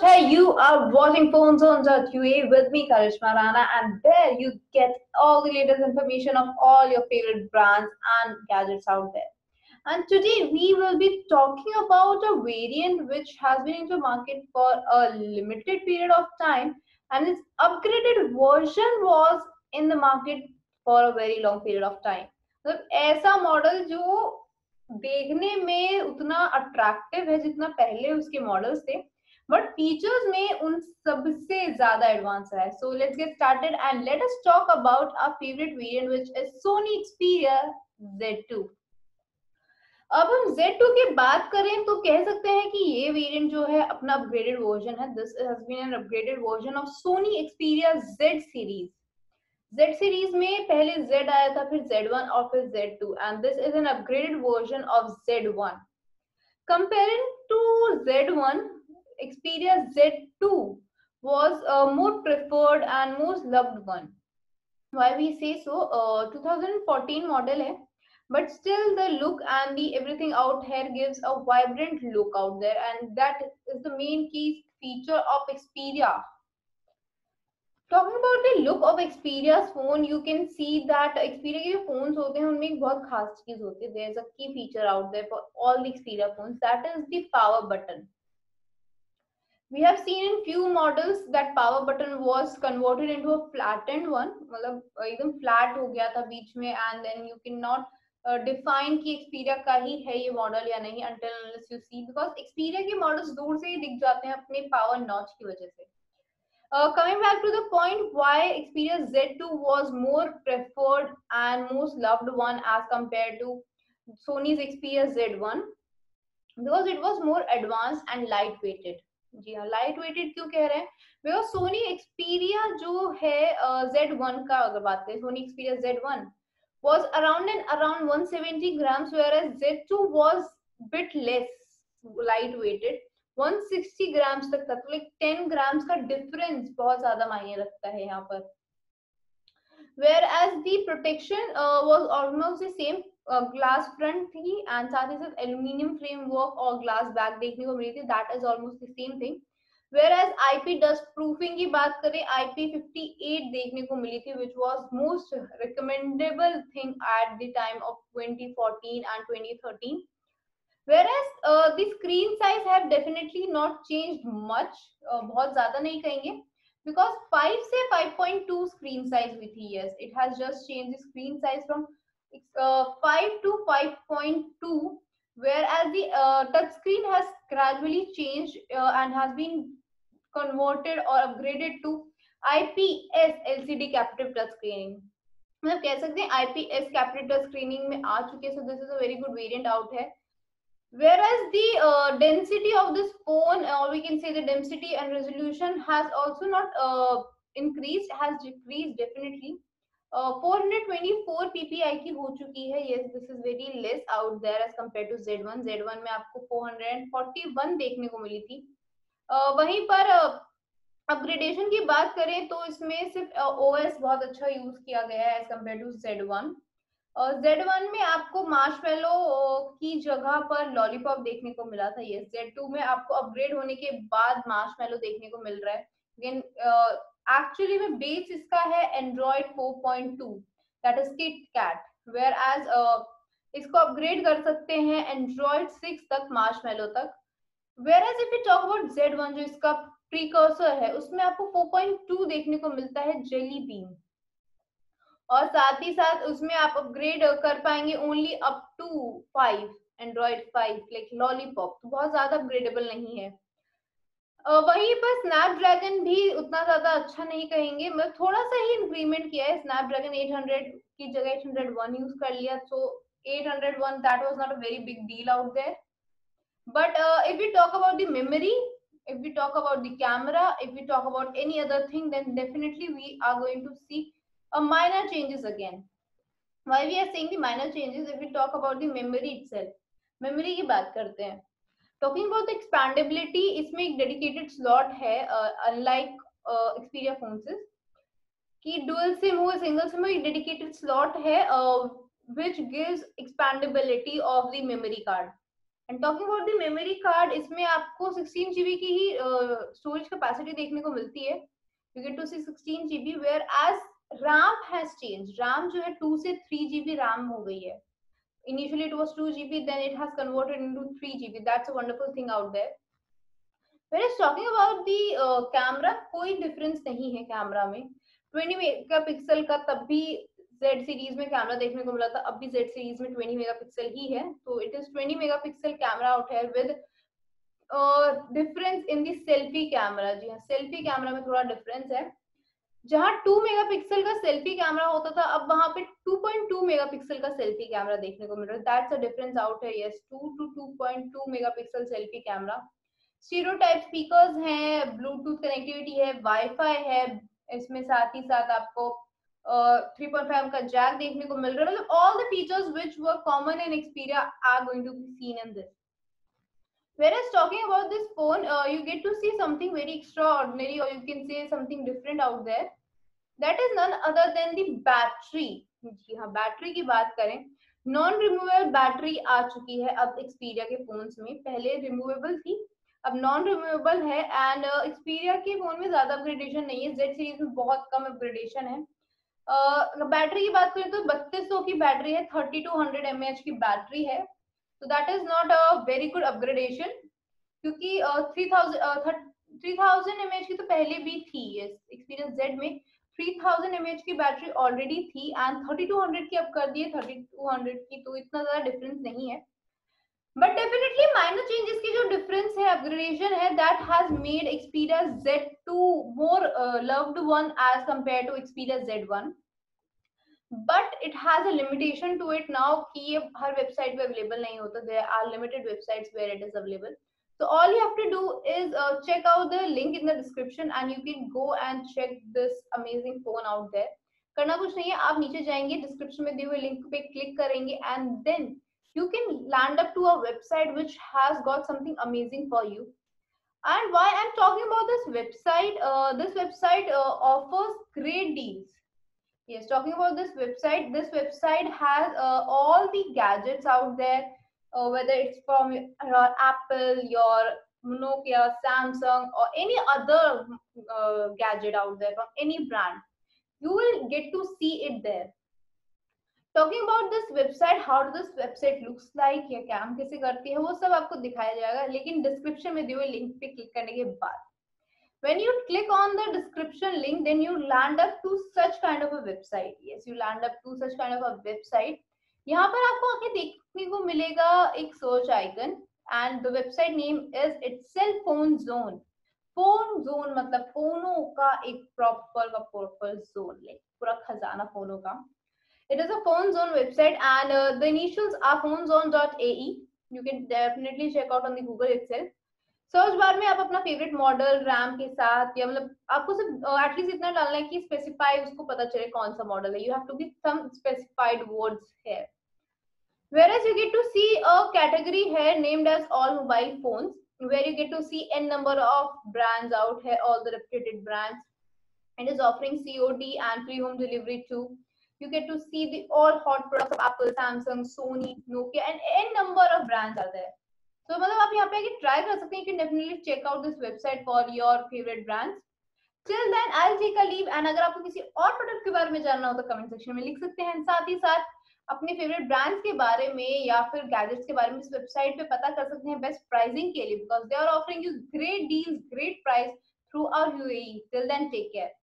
Hey, you are watching Phone Zones.ua with me, Karishma Rana, and there you get all the latest information of all your favorite brands and gadgets out there. And today we will be talking about a variant which has been into market for a limited period of time, and its upgraded version was in the market for a very long period of time. मतलब ऐसा model जो देखने में उतना attractive है जितना पहले उसके मॉडल्स थे, बट फीचर्स में उन सबसे ज्यादा एडवांस है. So let's get started and let us talk about our favourite variant which is Sony Xperia Z2. अब हम Z2 की बात करें तो कह सकते हैं कि ये वेरिएंट जो है अपना अपग्रेडेड वर्जन है. This has been an upgraded version of Sony Xperia Z series. Z series में पहले Z आया था, फिर Z1 और फिर Z2, and this is an upgraded version of Z1. Comparing to Z1, Xperia Z2 was a more preferred and most loved one. Why we say so? 2014 model है, but still the look and the everything out here gives a vibrant look out there, and that is the main key feature of Xperia. Talking about the look of Xperia's phone, you can see that Xperia के जो phones होते हैं उनमें एक बहुत खास चीज होती है. There is a key feature out there for all the Xperia phones, that is the power button. We have seen in few models that power button was converted into a flattened one. मतलब एकदम flat हो गया था बीच में, and then you cannot define कि Xperia का ही है ये मॉडल या नहीं until unless you see, because Xperia के मॉडल्स दूर से ही दिख जाते हैं अपने पावर नॉच की वजह से. Coming back to the point, why Xperia Z2 was more preferred and most loved one as compared to Sony's Xperia Z1, because it was more advanced and lightweighted. जी हाँ, लाइट वेटेड क्यों कह रहे हैं? Because Sony Xperia जो है Z1 का अगर बात करें, Sony Xperia Z1 was around 170 grams, whereas Z2 was bit less light weighted, 160 grams तक था. तो लाइक 10 ग्राम्स का डिफरेंस बहुत ज्यादा मायने रखता है यहाँ पर. whereas the protection was almost the same. Glass front थी एंड साथ ही साथ एल्यूमिनियम फ्रेमवर्क और ग्लास बैक देखने को मिली थी. That is almost the same thing. whereas IP dust proofing की बात करें, IP58 देखने को मिली थी, which was most recommendable thing at the time of 2014 and 2013. whereas the screen size have definitely not changed much. बहुत ज्यादा नहीं कहेंगे, because 5 से 5.2 screen size हुई थी. yes, it has just changed the screen size from 5 to 5.2, whereas the touch screen has gradually changed and has been converted or upgraded to IPS LCD captive touch screening. मतलब कह सकते हैं IPS captive touch screening में आ चुके हैं. so this is a very good variant out है. whereas the density of this phone, or we can say the density and resolution, has also not increased, has decreased definitely. 424 ppi की हो चुकी है. yes, this is very less out there as compared to Z1. Z1 में आपको 441 देखने को मिली थी. वहीं पर अपग्रेडेशन की बात करें तो इसमें सिर्फ OS बहुत अच्छा यूज किया गया है as compare to Z1. Z1 में आपको मार्शमेलो की जगह पर लॉलीपॉप देखने को मिला था. ये Z2 में आपको अपग्रेड होने के बाद मार्शमेलो देखने को मिल रहा है. लेकिन एक्चुअली में बेस इसका है Android 4.2, that is KitKat, whereas इसको अपग्रेड कर सकते हैं एंड्रॉइड 6 तक, मार्शमेलो तक. Whereas if you talk about Z1 जो इसका प्रीकर्सर है, उसमें आपको 4.2 देखने को मिलता है जेली बीन, और साथ ही साथ उसमें आप अपग्रेड कर पाएंगे only up to 5, Android 5 like lollipop. तो बहुत ज्यादा अपग्रेडेबल नहीं है. वहीं पर स्नैपड्रैगन भी उतना ज्यादा अच्छा नहीं कहेंगे, मतलब थोड़ा सा ही इंक्रीमेंट किया है. स्नैपड्रैगन 800 की जगह 801 यूज कर लिया. So 801 that was not a very big deal out there. But if we talk about the memory, if we talk about the camera, if we talk about any other thing, then definitely we are going to see a minor changes again. Why we are saying the minor changes? If we talk about the memory itself, memory की बात करते हैं. Talking about the expandability, इसमें एक dedicated slot है, unlike Xperia phones कि dual SIM हो single SIM हो, एक dedicated slot है which gives expandability of the memory card. And talking about the memory card, इसमें आपको 16 जीबी की ही स्टोरेज कैपेसिटी देखने को मिलती है. You get to see 16 GB, whereas RAM has change. RAM जो है 2 से 3 जीबी रैम हो गई है. Initially it was 2 GB, then it has converted into 3 GB. That's a wonderful thing out there. Whereas talking about the camera, कोई difference नहीं है camera में. 20 मेगापिक्सल का तब भी Z सीरीज में कैमरा देखने को मिला था, अब भी Z सीरीज में 20 मेगापिक्सल ही है. तो it is 20 megapixel camera out है with difference in the selfie camera. जी हाँ, सेल्फी कैमरा में थोड़ा डिफरेंस है. जहां 2 मेगापिक्सल का सेल्फी कैमरा होता था, अब वहां पे 2.2 मेगापिक्सल का सेल्फी कैमरा देखने को मिल रहा है. दैट्स अ डिफरेंस आउट है. Yes, 2 to 2.2 megapixel selfie camera. Stereo type speakers हैं, ब्लूटूथ कनेक्टिविटी है, वाईफाई है. इसमें साथ ही साथ आपको 3.5 का जैक देखने को मिल रहा है. मतलब all the features which were common in Xperia are going to be seen in this. Whereas talking about this phone, you get to see something very extraordinary, or you can say something different out there. That is none other than the battery. जी हाँ, battery की बात करें, non removable battery आ चुकी है अब Xperia के phones में. पहले रिमूवेबल थी, अब नॉन रिमूवेबल है. एंड Xperia के फोन में ज्यादा अपग्रेडेशन नहीं है, Z सीरीज में बहुत कम अपग्रेडेशन है. बैटरी की बात करें तो 3200 की बैटरी है, 3200 mAh की बैटरी है. तो that is not a very good upgradation, क्योंकि 3000 mAh की तो पहले भी थी. Xperia Z में 3000 mAh की बैटरी ऑलरेडी थी एंड 3200 की अब कर दिए 3200 की. तो इतना ज्यादा डिफरेंस नहीं है, बट डेफिनेटली माइनर चेंजेस की जो डिफरेंस है, अपग्रेडेशन है, that has made Xperia Z2 more loved one as compare to Xperia Z1. But it has a limitation to it now कि ये हर वेबसाइट पे अवेलेबल नहीं होता. There are limited websites where it is available. So all you have to do is check out the link in the description and you can go and check this amazing phone out there. करना कुछ नहीं है, आप नीचे जाएंगे, description में दिए हुए लिंक पे क्लिक करेंगे and then you can land up to a website which has got something amazing for you. And why I'm talking about this website offers great deals. Yes, talking about this website has all the gadgets out there, whether it's from your Apple, your Nokia, Samsung, or any other gadget out there from any brand. You will get to see it there. Talking about this website, how this website looks like, या काम कैसे करती है, वो सब आपको दिखाया जाएगा, लेकिन डिस्क्रिप्शन में दिए हुए लिंक पे क्लिक करने के बाद when you click on the description link, then you land up to such kind of a website. Yes, you land up to such kind of a website. यहाँ पर आपको आगे देखने को मिलेगा एक search icon and the website name is itself phone zone. phone zone मतलब फोनों का एक proper zone, like पूरा खजाना फोनों का. It is a phone zone website and the initials are phonezone.ae. You can definitely check out on the Google itself. Search bar में आप अपना favourite model RAM के साथ, या मतलब आपको सिर्फ एटलीस्ट इतना डालना है कि स्पेसिफाई उसको पता चले कौन सा मॉडल है. You have to be some specified words here. Whereas you get to see a category here named as all mobile phones, where you get to see n number of brands out here, all the reputed brands. It is offering COD and free home delivery too. You get to see the all hot products of Apple, Samsung, Sony, Nokia, and n number of brands are there. तो मतलब आप यहाँ पे आके try कर सकते हैं. You can definitely check out this website for your favorite brands. Till then, I'll take a leave. And अगर आपको किसी और प्रोडक्ट के बारे में जानना हो तो कमेंट सेक्शन में लिख सकते हैं. साथ ही साथ अपने फेवरेट ब्रांड्स के बारे में या फिर गैजेट्स के बारे में इस वेबसाइट पे पता कर सकते हैं बेस्ट प्राइसिंग के लिए, because they are offering you great deals, great price through our UAE. Till then, take care.